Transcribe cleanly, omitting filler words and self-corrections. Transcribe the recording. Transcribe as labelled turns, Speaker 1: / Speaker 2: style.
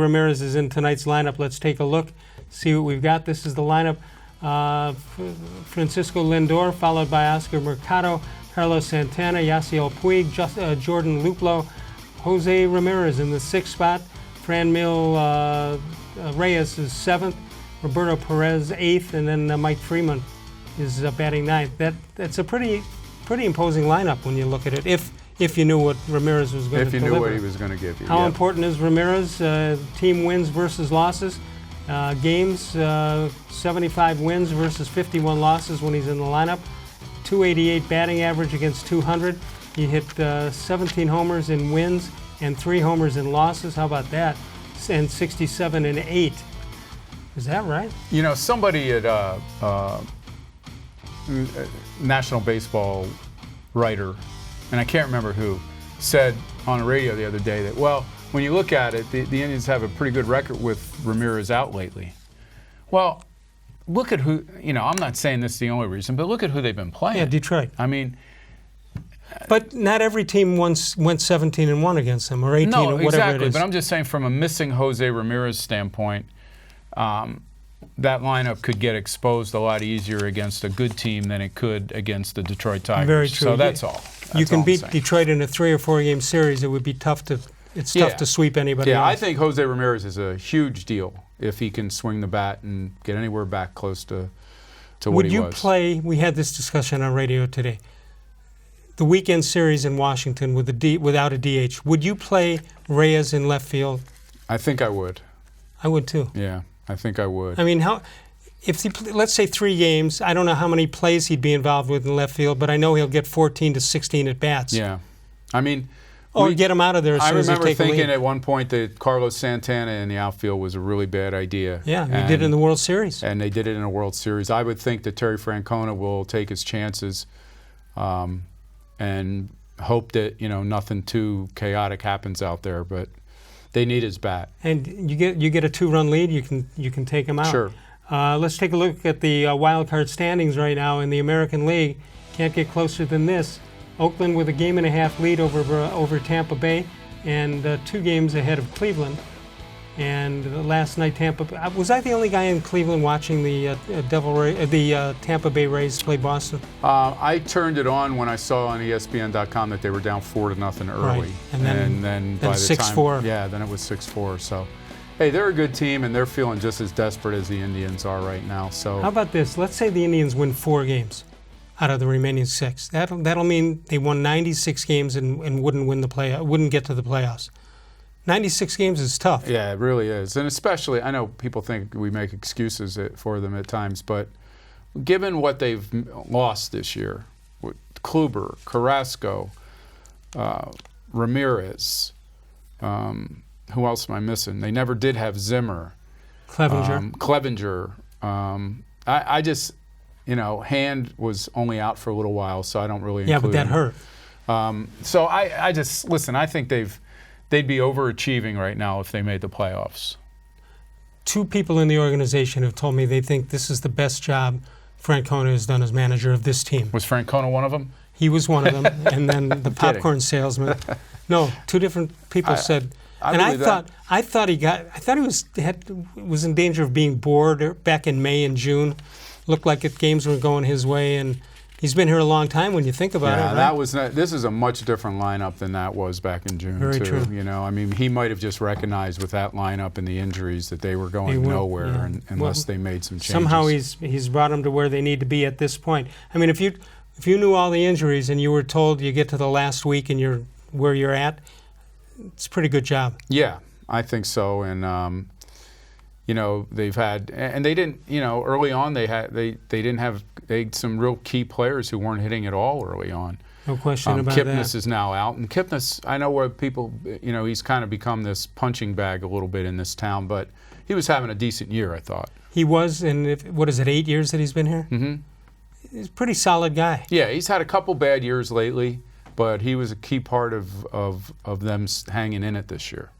Speaker 1: Ramirez is in tonight's lineup. Let's take a look, see what we've got. This is the lineup. Francisco Lindor, followed by Oscar Mercado, Carlos Santana, Yasiel Puig, Jordan Luplow, Jose Ramirez in the 6th spot. Franmil Reyes is 7th, Roberto Perez 8th, and then Mike Freeman is batting 9th. That's a pretty imposing lineup when you look at it. If you knew what Ramirez was going to deliver.
Speaker 2: If you knew what he was going to give you.
Speaker 1: How important is Ramirez? Team wins versus losses. Games, 75 wins versus 51 losses when he's in the lineup. 288 batting average against 200. He hit 17 homers in wins and 3 homers in losses. How about that? And 67 and 8. Is that right?
Speaker 2: You know, somebody at National Baseball writer, and I can't remember who, said on the radio the other day that, well, when you look at it, the Indians have a pretty good record with Ramirez out lately. Well, look at who, you know, I'm not saying this is the only reason, but look at who they've been playing.
Speaker 1: Yeah, Detroit.
Speaker 2: I mean,
Speaker 1: but not every team went 17-1 against them, or 18, or whatever
Speaker 2: exactly,
Speaker 1: it is.
Speaker 2: But I'm just saying from a missing Jose Ramirez standpoint, that lineup could get exposed a lot easier against a good team than it could against the Detroit Tigers.
Speaker 1: Very true.
Speaker 2: So that's all.
Speaker 1: You can beat Detroit in a 3 or 4 game series. It would be tough to. It's tough to sweep anybody else.
Speaker 2: I think Jose Ramirez is a huge deal if he can swing the bat and get anywhere back close to what he was.
Speaker 1: Would you play? We had this discussion on radio today. The weekend series in Washington without a DH. Would you play Reyes in left field?
Speaker 2: I think I would.
Speaker 1: I would too.
Speaker 2: Yeah, I think I would.
Speaker 1: I mean, let's say 3 games, I don't know how many plays he'd be involved with in left field, but I know he'll get 14 to 16 at bats.
Speaker 2: Yeah, I mean,
Speaker 1: or get him out of there as soon as they take a lead.
Speaker 2: I remember thinking at one point that Carlos Santana in the outfield was a really bad idea.
Speaker 1: Yeah, he did it in the World Series.
Speaker 2: And they did it in a World Series. I would think that Terry Francona will take his chances and hope that, you know, nothing too chaotic happens out there. But they need his bat. And
Speaker 1: you get a 2-run lead, you can take him out.
Speaker 2: Sure.
Speaker 1: Let's take a look at the wild card standings right now in the American League. Can't get closer than this. Oakland with a 1.5 lead over Tampa Bay, and 2 games ahead of Cleveland. And last night, was I the only guy in Cleveland watching the Tampa Bay Rays play Boston?
Speaker 2: I turned it on when I saw on ESPN.com that they were down 4-0 early,
Speaker 1: right. and then
Speaker 2: by the
Speaker 1: 6-4.
Speaker 2: time, yeah, then it was 6-4. So, hey, they're a good team, and they're feeling just as desperate as the Indians are right now. So,
Speaker 1: how about this? Let's say the Indians win 4 games out of the remaining 6. That'll mean they won 96 games and wouldn't get to the playoffs. 96 games is tough.
Speaker 2: Yeah, it really is. And especially, I know people think we make excuses for them at times, but given what they've lost this year, with Kluber, Carrasco, Ramirez, who else am I missing? They never did have Zimmer.
Speaker 1: Clevenger.
Speaker 2: I just, you know, Hand was only out for a little while, so I don't really include
Speaker 1: but that
Speaker 2: him.
Speaker 1: hurt.
Speaker 2: So I just, listen, I think they'd be overachieving right now if they made the playoffs.
Speaker 1: 2 people in the organization have told me they think this is the best job Francona has done as manager of this team.
Speaker 2: Was Francona one of them?
Speaker 1: He was one of them, and then the popcorn salesman. No, 2 different people said. I thought he was in danger of being bored back in May and June. Looked like games were going his way, and he's been here a long time when you think about it.
Speaker 2: Yeah, this is a much different lineup than that was back in June.
Speaker 1: Very
Speaker 2: too.
Speaker 1: true.
Speaker 2: You know, I mean, he might have just recognized with that lineup and the injuries that they were going nowhere unless they made some changes.
Speaker 1: Somehow he's brought them to where they need to be at this point. I mean, if you knew all the injuries and you were told you get to the last week and you're where you're at, it's a pretty good job.
Speaker 2: Yeah, I think so. And you know, they've had, and they didn't, you know, early on they had some real key players who weren't hitting at all early on.
Speaker 1: No question about that.
Speaker 2: Kipnis is now out, and Kipnis, I know where people, you know, he's kind of become this punching bag a little bit in this town, but he was having a decent year, I thought.
Speaker 1: He was, and what is it, 8 years that he's been here?
Speaker 2: Mm-hmm.
Speaker 1: He's a pretty solid guy.
Speaker 2: Yeah, he's had a couple bad years lately, but he was a key part of them hanging in it this year.